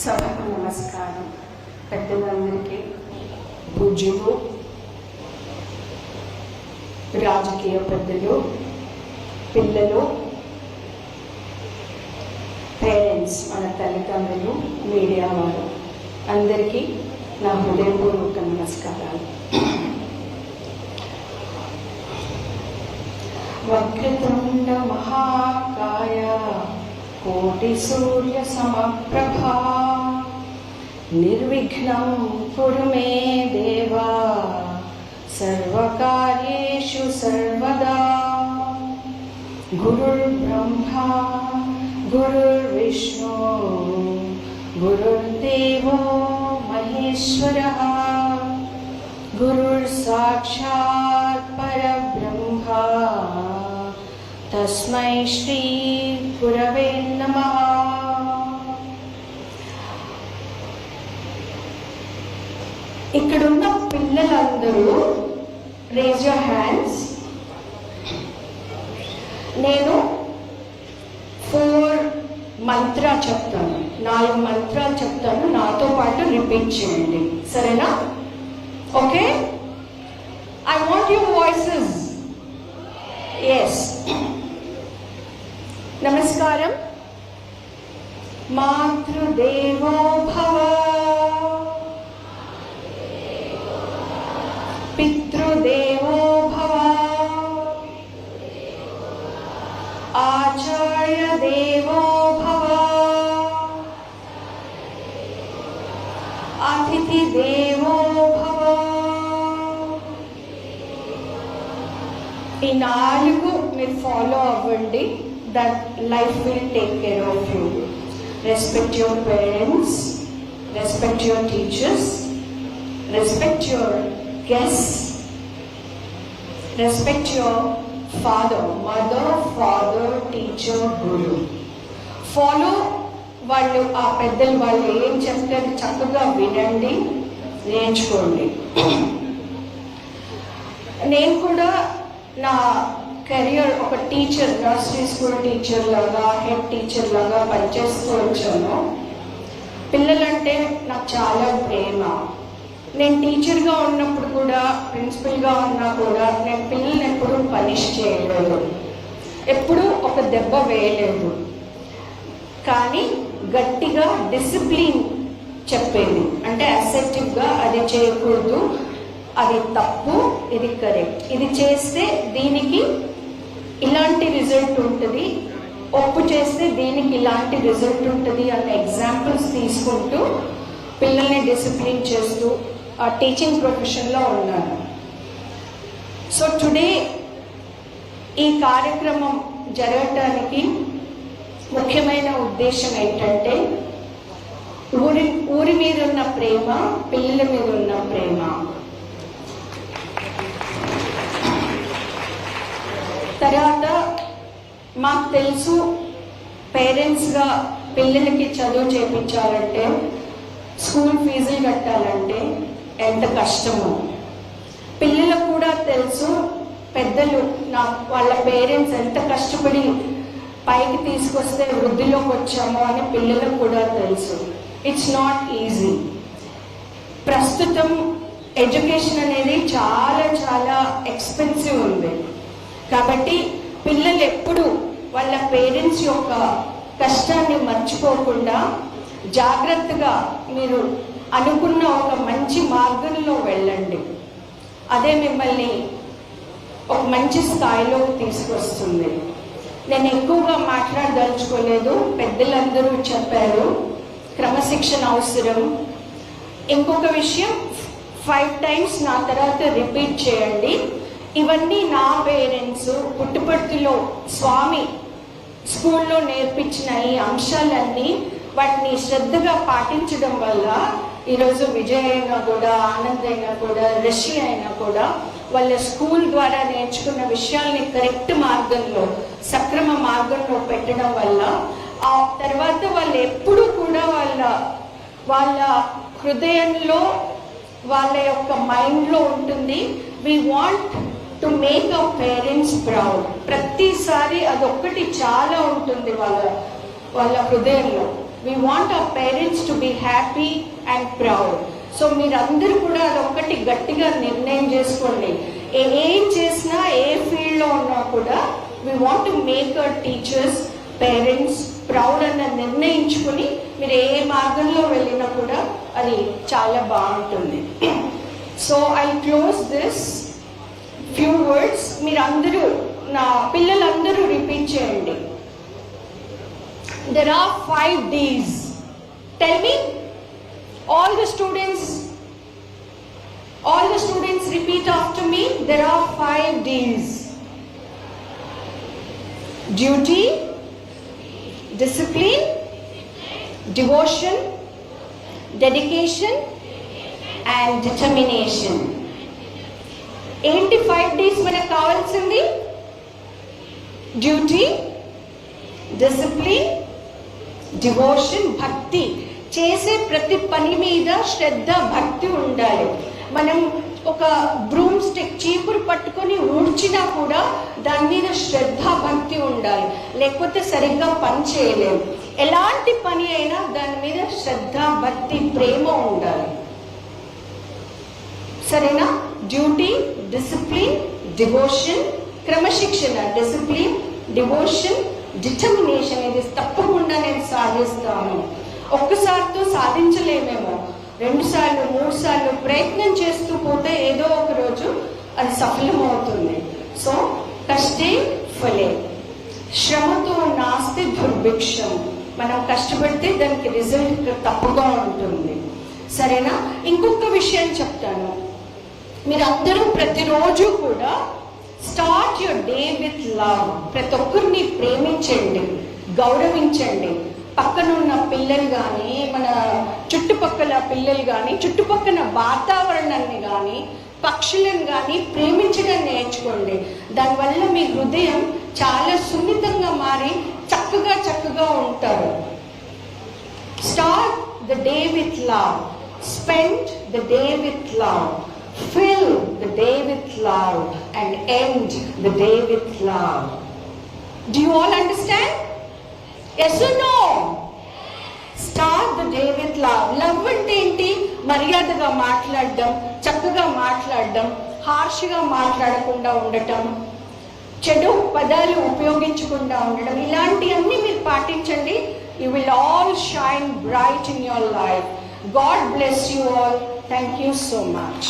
సభకు నమస్కారం. పెద్దలందరికీ, పూజ్యులు, రాజకీయ పెద్దలు, పిల్లలు, పేరెంట్స్, మన తల్లిదండ్రులు, మీడియా వారు అందరికీ నా హృదయపూర్వక నమస్కారాలు. వక్రతుండ మహాకాయ కోటి సూర్య సమప్రభా నిర్విఘ్నం కురు మే దేవా సర్వకార్యేషు సర్వదా. గురుర్బ్రహ్మా గురుర్విష్ణు గురుర్దేవో మహేశ్వరః గురుర్సాక్షాత్ పరబ్రహ్మ తస్మై శ్రీ గురవే నమః. ఇక్కడున్న పిల్లలందరూ రేజ్ యువర్ హ్యాండ్స్. నేను 4 మంత్రాలు చెప్తాను, 4 మంత్రాలు చెప్తాను, నాతో పాటు రిపీట్ చేయండి, సరేనా? Okay, I want your voices. Yes. నమస్కారం. మాతృదేవో భవ, పితృదేవో భవ, ఆచార్య దేవో భవ, అతిథి దేవో భవ. ఈ 4 మీరు ఫాలో అవ్వండి. That life will take care of you. Respect your parents, respect your teachers, respect your guests, respect your father, mother, father, teacher, Guru. Follow వాళ్ళు, ఆ పెద్దలు వాళ్ళు ఏం చెప్తారు చక్కగా వినండి, నేర్చుకోండి. నేను కూడా నా కెరియర్ ఒక టీచర్, నర్సరీ స్కూల్ టీచర్ లాగా, హెడ్ టీచర్ లాగా పనిచేస్తూ వచ్చాను. పిల్లలంటే నాకు చాలా ప్రేమ. నేను టీచర్గా ఉన్నప్పుడు కూడా, ప్రిన్సిపల్గా ఉన్నా కూడా నేను పిల్లల్ని ఎప్పుడూ పనిష్ చేయలేదు, ఎప్పుడూ ఒక దెబ్బ వేయలేదు. కానీ గట్టిగా డిసిప్లిన్ చెప్పేది, అంటే అసెప్టివ్గా అది చేయకూడదు, అది తప్పు, ఇది కరెక్ట్, ఇది చేస్తే దీనికి ఇలాంటి రిజల్ట్ ఉంటుంది, ఒప్పు చేస్తే దీనికి ఇలాంటి రిజల్ట్ ఉంటుంది అన్న ఎగ్జాంపుల్స్ తీసుకుంటూ పిల్లల్ని డిసిప్లిన్ చేస్తూ ఆ టీచింగ్ ప్రొఫెషన్లో ఉన్నాను. సో టుడే ఈ కార్యక్రమం జరగటానికి ముఖ్యమైన ఉద్దేశం ఏంటంటే ఊరి మీద ఉన్న ప్రేమ, పిల్లల మీద ఉన్న ప్రేమ. తర్వాత మాకు తెలుసు, పేరెంట్స్గా పిల్లలకి చదువు చేయించాలంటే, స్కూల్ ఫీజులు కట్టాలంటే ఎంత కష్టమో. పిల్లలకు కూడా తెలుసు, పెద్దలు వాళ్ళ పేరెంట్స్ ఎంత కష్టపడి పైకి తీసుకొస్తే వృద్ధిలోకి వచ్చామో అని పిల్లలకు కూడా తెలుసు. It's not easy. ప్రస్తుతం ఎడ్యుకేషన్ అనేది చాలా చాలా ఎక్స్పెన్సివ్ ఉంది. కాబట్టి పిల్లలు ఎప్పుడు వాళ్ళ పేరెంట్స్ యొక్క కష్టాన్ని మర్చిపోకుండా జాగ్రత్తగా మీరు అనుకున్న ఒక మంచి మార్గంలో వెళ్ళండి. అదే మిమ్మల్ని ఒక మంచి స్థాయిలోకి తీసుకొస్తుంది. నేను ఎక్కువగా మాట్లాడదలుచుకోలేదు, పెద్దలందరూ చెప్పారు, క్రమశిక్షణ అవసరం. ఇంకొక విషయం, 5 times నా తర్వాత రిపీట్ చేయండి. ఇవన్నీ నా పేరెంట్స్ పుట్టుపర్తిలో స్వామి స్కూల్లో నేర్పించిన ఈ అంశాలన్నీ, వాటిని శ్రద్ధగా పాటించడం వల్ల ఈరోజు విజయ్ అయినా కూడా, ఆనంద్ అయినా కూడా, రిషి అయినా కూడా వాళ్ళ స్కూల్ ద్వారా నేర్చుకున్న విషయాల్ని కరెక్ట్ మార్గంలో, సక్రమ మార్గంలో పెట్టడం వల్ల ఆ తర్వాత వాళ్ళు ఎప్పుడు కూడా వాళ్ళ హృదయంలో, వాళ్ళ యొక్క మైండ్లో ఉంటుంది, we want to make our parents proud. ప్రతిసారి ఒక్కొక్కసారి అదొక్కటి చాలా ఉంటుంది వాళ్ళ హృదయంలో. We want our parents to be happy and proud. So మీరందరూ కూడా అదొక్కటి గట్టిగా నిర్ణయం చేసుకోండి. ఏం చేసినా, ఏ ఫీల్డ్లో ఉన్నా కూడా we want to make our teachers, parents proud అన్న నిర్ణయించుకుని మీరు ఏ మార్గంలో వెళ్ళినా కూడా అది చాలా బాగుంటుంది. So I close this few words. మీరందరూ, నా పిల్లలందరూ రిపీట్ చేయండి. There are 5 D's. Tell me, all the students repeat after me. There are 5 D's. Duty, discipline, devotion, dedication and determination. ఏంటి 5 D's మనకు కావాల్సింది? డ్యూటీ, డిసిప్లిన్, డివోషన్, భక్తి. చేసే ప్రతి పని మీద శ్రద్ధ, భక్తి ఉండాలి. మనం ఒక బ్రూమ్ స్టిక్, చీపురు పట్టుకొని ఊడ్చినా కూడా దాని మీద శ్రద్ధ, భక్తి ఉండాలి, లేకపోతే సరిగ్గా పని చేయలేము. ఎలాంటి పని అయినా దాని మీద శ్రద్ధ, భక్తి, ప్రేమ ఉండాలి. సరేనా? డ్యూటీ, డిసిప్లిన్, డివోషన్, క్రమశిక్షణ, డిసిప్లిన్, డివోషన్, డిటర్మినేషన్. ఇది తప్పకుండా నేను సాధిస్తాను. ఒక్కసారితో సాధించలేమేమో, 2 సార్లు 3 సార్లు ప్రయత్నం చేస్తూ పోతే ఏదో ఒక రోజు అది సఫలమవుతుంది. సో కష్టే ఫలే, శ్రమతో నాస్తి దుర్భిక్షం. మనం కష్టపడితే దానికి రిజల్ట్ తప్పుగా ఉంటుంది. సరేనా? ఇంకొక విషయం చెప్తాను. మీరందరూ ప్రతిరోజు కూడా start your day with love. ప్రతి ఒక్కరిని ప్రేమించండి, గౌరవించండి. పక్కనున్న పిల్లలు కానీ, మన చుట్టుపక్కల పిల్లలు కానీ, చుట్టుపక్కల వాతావరణాన్ని కానీ, పక్షులను కానీ ప్రేమించడం నేర్చుకోండి. దానివల్ల మీ హృదయం చాలా సున్నితంగా మారి చక్కగా ఉంటారు. Start the day with love, spend the day with love, fill the day with love and end the day with love. Do you all understand? Yes or no? Start the day with love. Love అంటే ఏంటి? మర్యాదగా మాట్లాడడం, చక్కగా మాట్లాడడం, హార్ష్గా మాట్లాడకుండా ఉండటం, చెడు పదాలు ఉపయోగించకుండా ఉండడం. ఇలాంటివన్నీ మీరు పాటించండి. You will all shine bright in your life. God bless you all. Thank you so much.